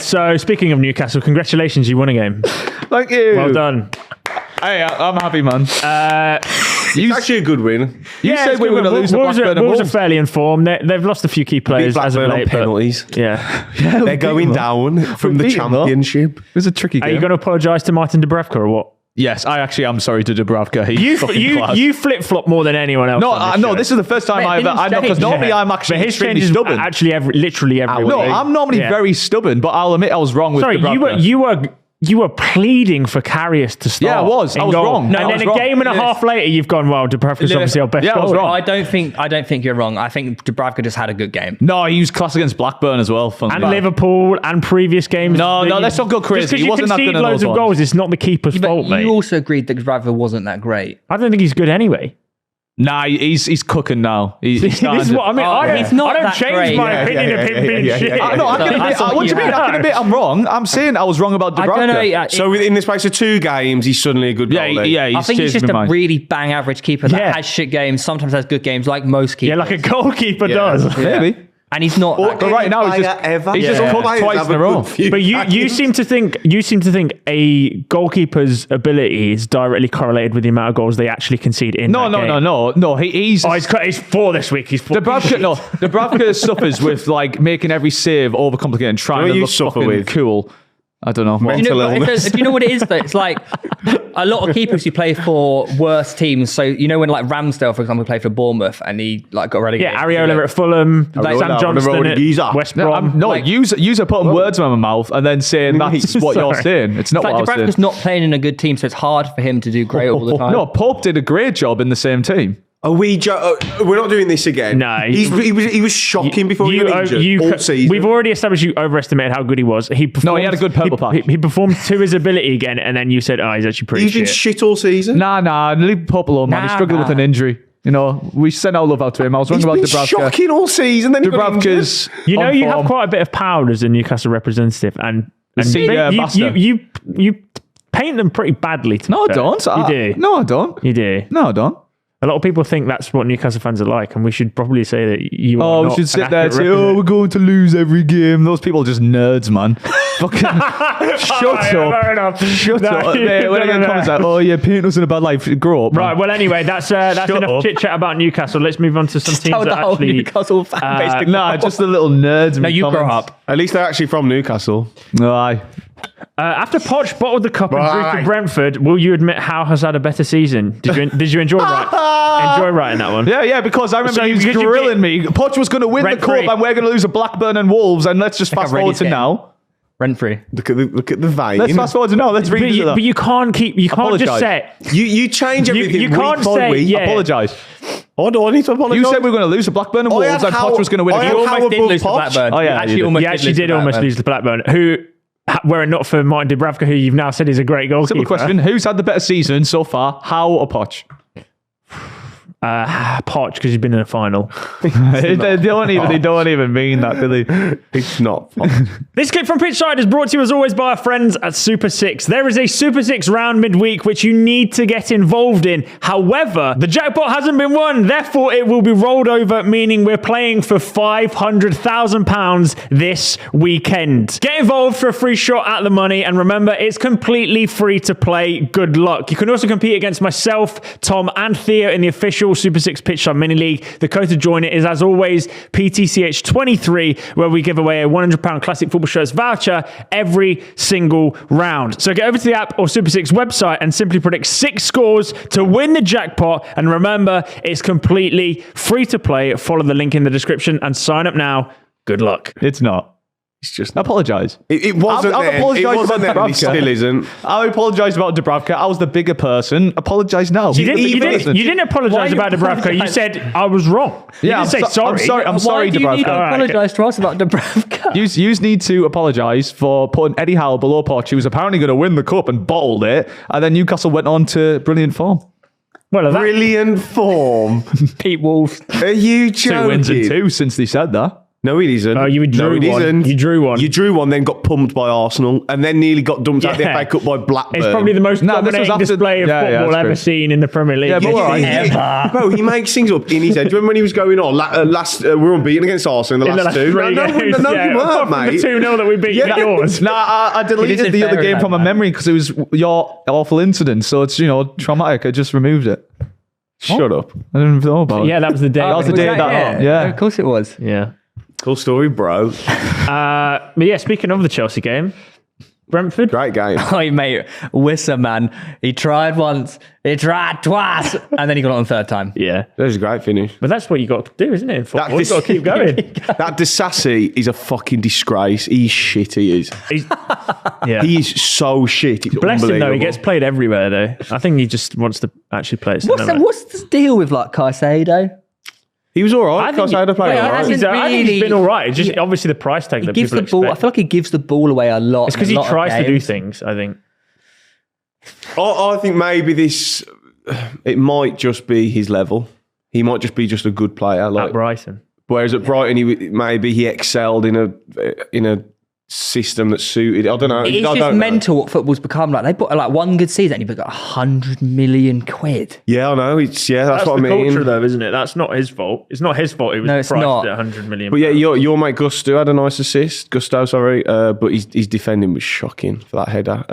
So speaking of Newcastle, congratulations, you won a game. Thank you. Well done. Hey, I'm happy, man. It's actually a good win. You said we were going to lose to Blackburn and Wolves are Wolves. fairly informed. They've lost a few key players as of Blackburn on late. penalties. Yeah. They're going down from the championship. It was a tricky game. Are you going to apologise to Martin Dubravka or what? Yes, I actually am sorry to Dubravka. You flip flop more than anyone else. No, this is the first time I know, because normally I'm actually his extremely changes stubborn. Actually, literally every No, week. I'm normally very stubborn, but I'll admit I was wrong with Dubravka. You were pleading for Karius to start. Yeah, I was wrong. No, and then a game and a half later, you've gone, well, Dubravka's obviously our best I was goalie. wrong. I don't think you're wrong. I think Dubravka just had a good game. No, he was class against Blackburn as well. And Liverpool and previous games. No, let's not go crazy. Just because you concede loads of goals, it's not the keeper's fault, mate. You also agreed that Dubravka wasn't that great. I don't think he's good anyway. Nah, he's cooking now. This is what I mean. I don't change my opinion of him being shit. What do you mean? I can admit I'm wrong. I'm saying I was wrong about Dubravka. I don't know. So in the space of 2 games, he's suddenly a good goalie. Yeah, I think he's just a really bang average keeper that has shit games, sometimes has good games, like most keepers. Yeah, like a goalkeeper does. Maybe. And he's not. But right now he's just cooked twice in a row. But you seem to think a goalkeeper's ability is directly correlated with the amount of goals they actually concede in. No. He's 4 this week. He's 4. Dubravka suffers with like making every save overcomplicated and trying to look fucking cool. I don't know. Do you know what it is though? It's like a lot of keepers who play for worse teams. So you know when like Ramsdale, for example, played for Bournemouth and he like got relegated. Yeah, Areola at Fulham, Sam Johnston at West Brom. You're putting words in my mouth and then saying that's what you're saying. It's not what I was saying. Dubravka's not playing in a good team, so it's hard for him to do great all the time. No, Pope did a great job in the same team. We're not doing this again. No. He was shocking before he got injured all season. We've already established you overestimated how good he was. He had a good purple patch. He performed to his ability again, and then you said, he's actually pretty shit. He's been shit all season. Nah, leave Pope alone, man. He struggled with an injury. You know, we sent our love out to him. I was wrong about Dubravka. He's been shocking all season. Then Dubravka's you have quite a bit of power as a Newcastle representative, and you paint them pretty badly. No, I don't. You do. No, I don't. You do. No, I don't. A lot of people think that's what Newcastle fans are like, and we should probably say that you are not we should sit there and say, representative. we're going to lose every game. Those people are just nerds, man. Fucking shut up. Fair enough. Shut up. When I get comments like, paint us in a bad life, grow up. Man. Right, well, anyway, that's enough chit-chat about Newcastle. Let's move on to some teams that actually... Newcastle fan base. Nah, just the little nerds. No, you grow up. At least they're actually from Newcastle. Aye. After Poch bottled the cup and drew to Brentford, will you admit Howe has had a better season? Did you enjoy writing that one? Yeah, because I remember he was grilling me. Poch was going to win the cup and we're going to lose to Blackburn and Wolves, and let's just fast forward to now. Rent-free. Look at the vein. Let's fast forward to now. Let's read But you can't just say... You change everything You can't week by say... week. Yeah. Apologise. Oh, do I need to apologise? You said we were going to lose to Blackburn and Wolves, and Poch was going to win. You almost did lose to Blackburn. Oh, yeah. You actually did almost lose to Blackburn, who... Were it not for Martin Dubravka, who you've now said is a great goalkeeper. Simple question. Who's had the better season so far, Howe or Poch? Poch, because he's been in a final. They don't even mean that, do they? It's not. This clip from Pitchside is brought to you as always by our friends at Super 6. There is a Super 6 round midweek which you need to get involved in. However, the jackpot hasn't been won, therefore it will be rolled over, meaning we're playing for £500,000 this weekend. Get involved for a free shot at the money, and remember, it's completely free to play. Good luck. You can also compete against myself, Tom, and Theo in the official Super 6 Pitchside Mini League. The code to join it is, as always, PTCH23, where we give away a £100 Classic Football Shirts voucher every single round. So get over to the app or Super 6 website and simply predict 6 scores to win the jackpot. And remember, it's completely free to play. Follow the link in the description and sign up now. Good luck. It's not. It's just... Apologise. It wasn't I've then. It wasn't then. Dubravka. It still isn't. I apologise about Dubravka. I was the bigger person. Apologise now. You didn't apologise about Dubravka. You said I was wrong. You didn't say sorry. I'm sorry, Why do you need to Dubravka. apologise to us about Dubravka? You need to apologise for putting Eddie Howe below Poch, who was apparently going to win the cup and bottled it, and then Newcastle went on to brilliant form. Well, brilliant form. Pete Wolves. Are you joking? 2 wins and 2 since they said that. No, it isn't. Oh, you drew no, it one. Isn't. You drew one. You drew one, then got pumped by Arsenal, and then nearly got dumped out the Yeah. FA Cup by Blackburn. It's probably the most No, this was dominating after- display of yeah, football that's ever true. seen in the Premier League. Yeah, but all right. Ever. Bro, he makes things up in his head. Do you remember when he was going on? We're unbeaten against Arsenal in the last two. three No, games, no, yeah. you Apart weren't, from mate. the 2-0 that we beat at yours. Nah, I deleted did the other fair game enough, from my man. memory because it was your awful incident. So it's, traumatic. I just removed it. Shut up. I didn't even know about it. Yeah, that was the day. That was the day that- yeah. Of course it was. Yeah. Cool story, bro. But yeah, speaking of the Chelsea game, Brentford. Great game. Oh, mate, Wissa, man. He tried once, he tried twice, and then he got it on the third time. Yeah. That was a great finish. But that's what you got to do, isn't it, in football? You've That- got to keep going. That Disassi is a fucking disgrace. He's shit, he is. Yeah. He is so shit. It's Bless him, though. He unbelievable. gets played everywhere, though. I think he just wants to actually play. What's the deal with like Caicedo? He was all right. I think Caicedo played yeah, all right. hasn't I think he's really- been all right. It's just obviously the price tag He that gives people the ball. I expect. feel like he gives the ball away a lot. It's because he tries to do things, I think. I think maybe it might just be his level. He might just be just a good player. At Like, Brighton. whereas at Brighton, maybe he excelled in a system that suited. I don't know. It's I just don't know. mental what football's become. Like they put like one good season, and he got 100 million quid. Yeah, I know. That's what I the mean. culture, though, isn't it? That's not his fault. It's not his fault. He was No, it's priced not. at 100 million. But yeah, your mate Gusto had a nice assist. Gusto, sorry, but his defending was shocking for that header.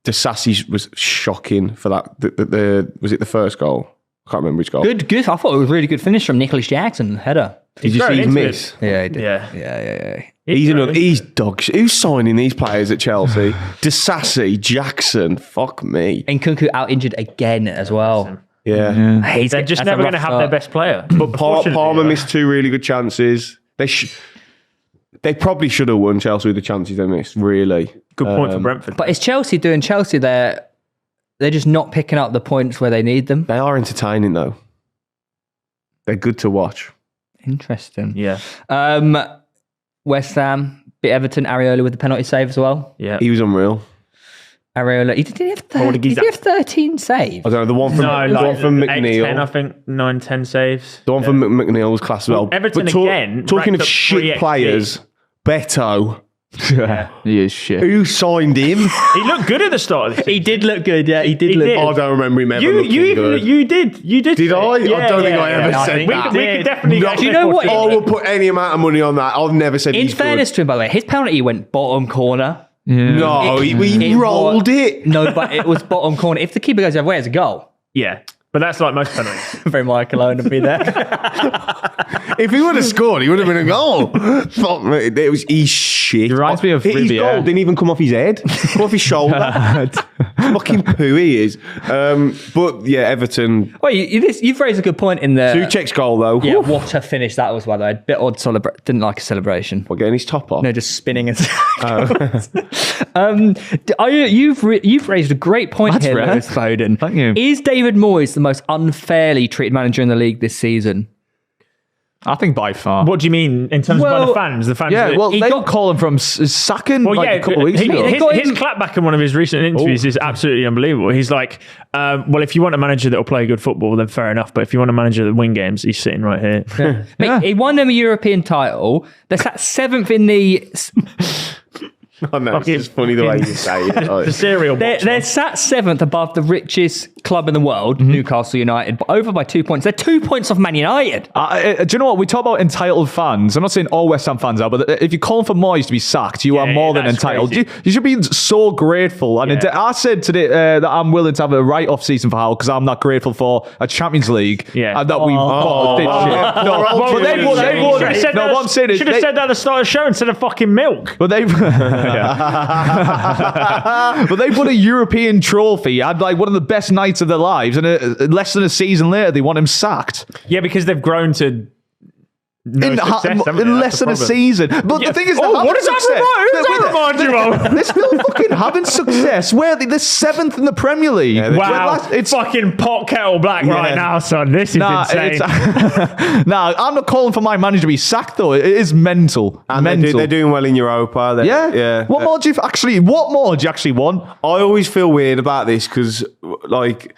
Disassi was shocking for that. Was it the first goal? I can't remember which goal. Good. I thought it was a really good finish from Nicholas Jackson header. Did you thrown see his into miss? Yeah, he did. Yeah. Yeah. He's dog shit. Who's signing these players at Chelsea? Disassi, Jackson, fuck me. And Kunku out injured again as well. Yeah. They're just never going to have their best player. But Palmer missed two really good chances. They probably should have won, Chelsea, with the chances they missed, really. Good point for Brentford. But is Chelsea doing Chelsea? They're just not picking up the points where they need them. They are entertaining, though. They're good to watch. Interesting. Yeah. West Ham beat Everton. Areola with the penalty save as well. Yeah. He was unreal. Areola. Did he have old is did he have 13 saves? I don't know, the one from, No, the one from 8, 10, I McNeil. think 9, 10 saves. The one from McNeil was class as well. Everton But again talking racked of up 3 shit XG. players, Beto. He is shit. Who signed him? He looked good at the start of the season. He did look good. Yeah, he did He look did. good. I don't remember him ever looking good. You did. Did say I? it. I don't think I ever I said think that. We could definitely. No, Do you know what? I will put any amount of money on that. I've never said In he's fairness good. to him, by the way, his penalty went bottom corner. No, he rolled it. No, but it was bottom corner. If the keeper goes the other way, it's a goal. Yeah, but that's like most penalties. Very Michael Owen to be there. If he would have scored, he would have been a goal. Fuck me. He's shit. He reminds me of His Riviere. goal didn't even come off his head. Come off his shoulder. Fucking poo he is. But yeah, Everton. Well, you've raised a good point in there. Souček's goal though. Yeah, Woof. what a finish that was, by the way. A bit odd didn't like a celebration. What, getting his top off? No, just spinning and you've raised a great point That's here, rare. Lewis Foden. Thank you. Is David Moyes the most unfairly treated manager in the league this season? I think by far. What do you mean in terms of by the fans? The fans. Yeah, that- well, He they got- call him from sacking Well, like yeah, a couple of weeks ago. his clapback in one of his recent interviews is absolutely unbelievable. He's like, well, if you want a manager that will play good football, then fair enough. But if you want a manager that win games, he's sitting right here. Mate, he won them a European title. They're sat 7th in the... I know, it's just funny the way you say it. The cereal box. They're sat 7th above the richest club in the world, Newcastle United, but over by 2 points. They're 2 points off Man United. Do you know what? We talk about entitled fans. I'm not saying all West Ham fans are, but if you call for Moyes to be sacked, you are more than that's entitled. crazy. You should be so grateful. And Yeah. I said today that I'm willing to have a write-off season for Howe because I'm not grateful for a Champions League. Yeah. And that we got this shit. No, Well, but they you won. should They have won. said No, what I'm saying is should have they- said that at the start of the show instead of fucking milk. But they've but they won a European trophy, had like one of the best nights of their lives, and less than a season later they want him sacked Yeah, because they've grown to no success, haven't they? in That's less the than a problem. season. But Yeah. the thing is, Oh, what does that remind you of? They're still fucking having success. Where they're 7th in the Premier League. Wow, it's fucking pot kettle black right Yeah. now, son. This is insane. Nah, I'm not calling for my manager to be sacked though. It is mental. And mental. they're doing well in Europa. yeah. What more do you actually want? I always feel weird about this because, like,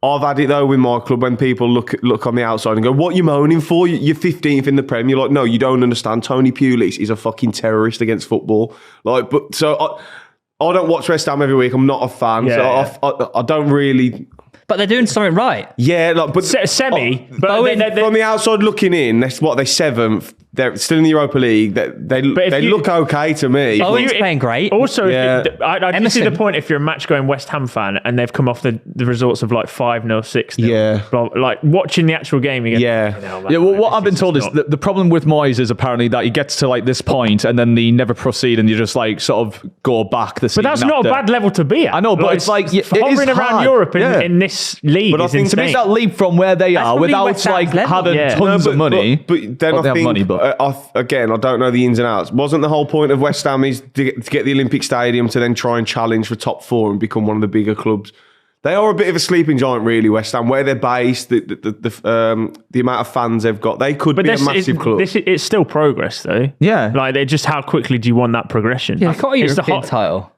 I've had it though with my club when people look on the outside and go, "What you moaning for? You're 15th in the Prem." You're like, "No, you don't understand. Tony Pulis is a fucking terrorist against football." Like, but so I don't watch West Ham every week. I'm not a fan, I don't really. But they're doing something right. Yeah, like, but semi. But Bowen, from the outside looking in, they're 7th. They're still in the Europa League. They look okay to me. Bowen's playing great. Also, Yeah. I do see the point if you're a match-going West Ham fan and they've come off the results of like 5-0, 6-0. Yeah. Like watching the actual game again. Yeah. Well, what I've been told is the problem with Moyes is apparently that he gets to like this point and then they never proceed and you just like sort of go back the season. But that's not a bad level to be at. I know, but it's like it hovering is around hard. Europe Yeah. in this league But I is think To insane. make that leap from where they are probably without West Ham's like level. having Yeah. tons of money. But then Well, they I have think, money, but again, I don't know the ins and outs. Wasn't the whole point of West Ham is to get the Olympic Stadium to then try and challenge for top 4 and become one of the bigger clubs? They are a bit of a sleeping giant, really, West Ham. Where they're based, the amount of fans they've got, they could be a massive club. It's still progress, though. Yeah. Like, they just how quickly do you want that progression? Yeah, they got a It's the European hot- title.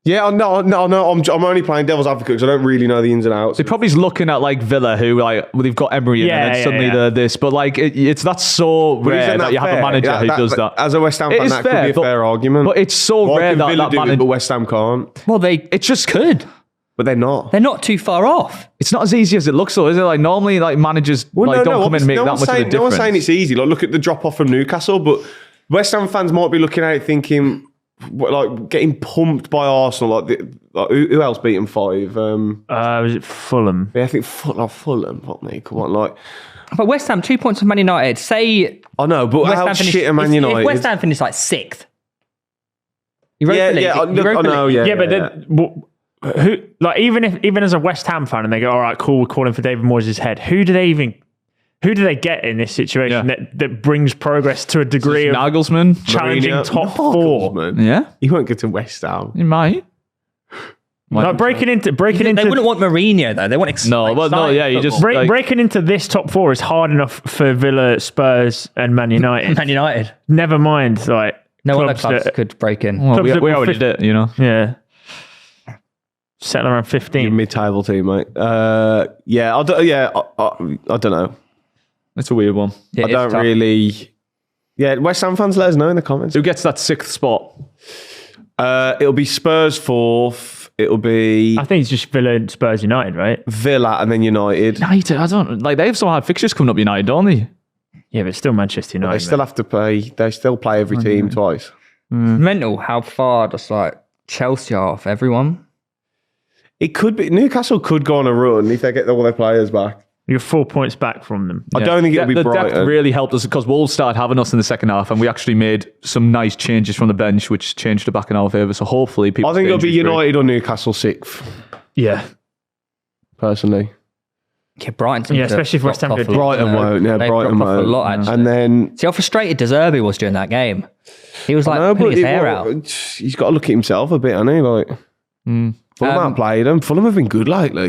Yeah, no. I'm only playing devil's advocate because I don't really know the ins and outs. They're probably looking at like Villa, who like they've got Emery in, and then suddenly they're this. But like that's so But rare isn't that you have fair? a manager who does that. As a West Ham It fan, is that could be a but- fair argument. But it's so Why rare can that Villa that do it, but manager. West Ham can't. Well, they It just could. But they're not. They're not too far off. It's not as easy as it looks, though, is it? Like normally, like managers don't come in and make that much of a difference. No one's saying it's easy. Like, look at the drop off from Newcastle, but West Ham fans might be looking at it thinking, like, getting pumped by Arsenal. Like who else beat them 5? Was it Fulham? Yeah, I think Fulham. Fuck me, come on, like. But West Ham, 2 points from Man United. Say I know, but West how Ham shit are Man if United? West Ham finished like 6th. Europa Yeah, League. yeah, I Europa know, League. yeah. But who? Like, even as a West Ham fan, and they go, "All right, cool, we're calling for David Moyes' head." Who do they get in this situation that brings progress to a degree of Nagelsmann, challenging Mourinho. top 4? Nagelsmann. yeah, He won't get to West Ham. he might. Like breaking into They wouldn't want Mourinho though. They want You just like, breaking into this top 4 is hard enough for Villa, Spurs, and Man United. Man United. Never mind, like No other clubs clubs that- could break in. well, clubs that we were already did, you know. Yeah, settle around 15. Mid-table team, mate. I don't know. It's a weird one. It I is don't tough. really. Yeah, West Ham fans, let us know in the comments. Who gets that 6th spot? It'll be Spurs 4th. It'll be I think it's just Villa and Spurs United, right? Villa and then United. United. I don't like. They have some hard fixtures coming up. United, don't they? Yeah, but still Manchester United. They still have to play. They still play every team twice. Mental how far just like Chelsea are off everyone. It could be Newcastle could go on a run if they get all their players back. You're 4 points back from them. I don't think it'll be the Brighton. depth really helped us because Wolves started having us in the second half, and we actually made some nice changes from the bench, which changed it back in our favour. So hopefully, people. I think stay it'll be injury-free. United or Newcastle 6th, Yeah, personally. Yeah, Brighton. Yeah, especially if West Ham dropped go off a lot, Brighton you know. won't. Yeah, They've Brighton dropped off won't. a lot, actually. And then See how frustrated De Zerbi was during that game. He was like no, pulling but his hair out. he's got to look at himself a bit, hasn't he? Like Fulham haven't played them. Fulham have been good lately.